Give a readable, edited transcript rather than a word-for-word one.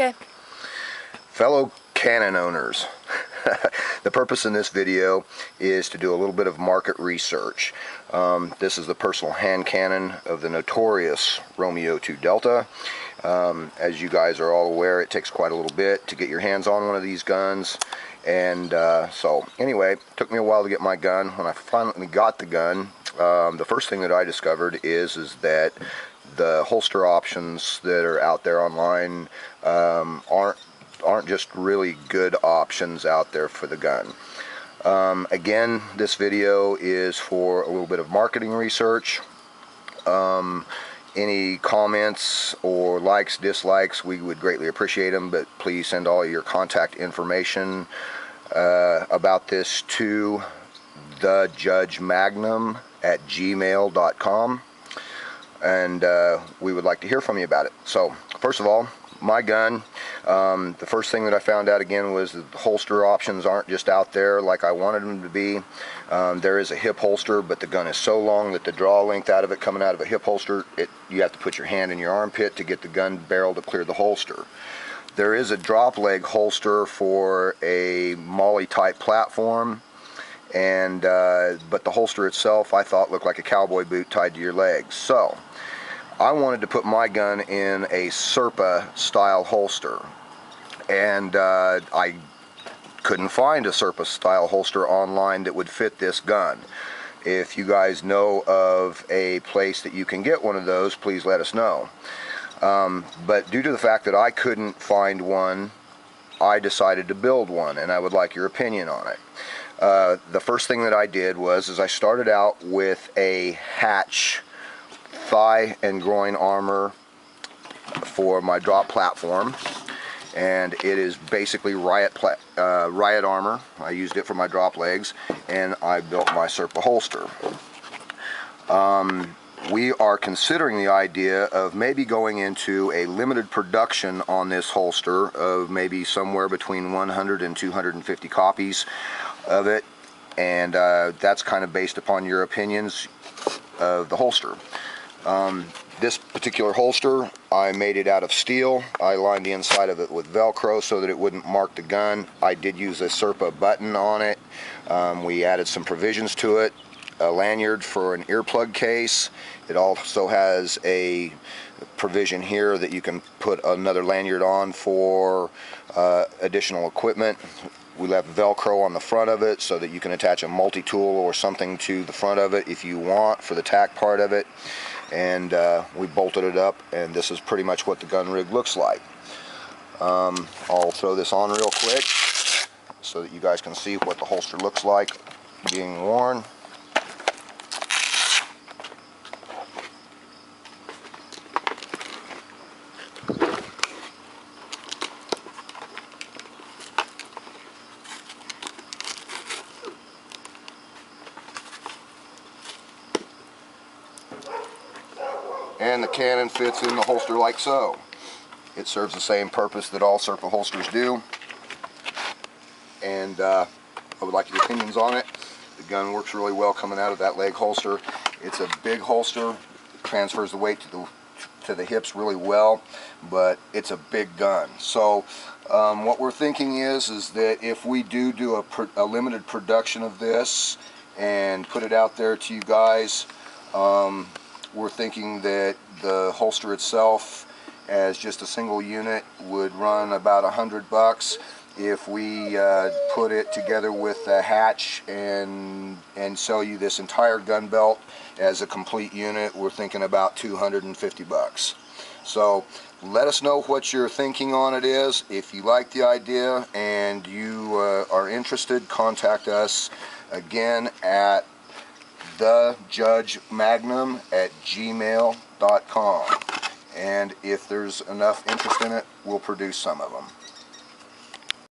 Okay. Fellow cannon owners, the purpose in this video is to do a little bit of market research. This is the personal hand cannon of the notorious Romeo 2 Delta. As you guys are all aware, it takes quite a little bit to get your hands on one of these guns. And so anyway, it took me a while to get my gun. When I finally got the gun, the first thing that I discovered is that the holster options that are out there online aren't just really good options out there for the gun. Again, this video is for a little bit of marketing research. Any comments or likes, dislikes, we would greatly appreciate them, but please send all your contact information about this to TheJudgeMagnum at gmail.com, and we would like to hear from you about it. So first of all, my gun, the first thing that I found out again was that the holster options aren't just out there like I wanted them to be. There is a hip holster, but the gun is so long that the draw length out of it coming out of a hip holster, you have to put your hand in your armpit to get the gun barrel to clear the holster. There is a drop leg holster for a molly type platform, and but the holster itself I thought looked like a cowboy boot tied to your legs. So I wanted to put my gun in a Serpa style holster, and I couldn't find a Serpa style holster online that would fit this gun. If you guys know of a place that you can get one of those, please let us know. But due to the fact that I couldn't find one, I decided to build one, and I would like your opinion on it. The first thing that I did was I started out with a hatch thigh and groin armor for my drop platform, and it is basically riot armor. I used it for my drop legs, and I built my Serpa holster. We are considering the idea of maybe going into a limited production on this holster of maybe somewhere between 100 and 250 copies of it, and that's kind of based upon your opinions of the holster. This particular holster, I made it out of steel. I lined the inside of it with Velcro so that it wouldn't mark the gun. I did use a Serpa button on it. We added some provisions to it. A lanyard for an earplug case. It also has a provision here that you can put another lanyard on for additional equipment. We left Velcro on the front of it so that you can attach a multi-tool or something to the front of it if you want for the tack part of it. And we bolted it up, and this is pretty much what the gun rig looks like. I'll throw this on real quick so that you guys can see what the holster looks like being worn. And the cannon fits in the holster like so. It serves the same purpose that all Serpa holsters do. And I would like your opinions on it. The gun works really well coming out of that leg holster. It's a big holster. It transfers the weight to the hips really well, but it's a big gun. So what we're thinking is that if we do a limited production of this and put it out there to you guys, we're thinking that the holster itself, as just a single unit, would run about $100. If we put it together with the hatch and sell you this entire gun belt as a complete unit, we're thinking about $250. So let us know what your thinking on it is. If you like the idea and you are interested, contact us again at TheJudgeMagnum at gmail.com, and if there's enough interest in it, we'll produce some of them.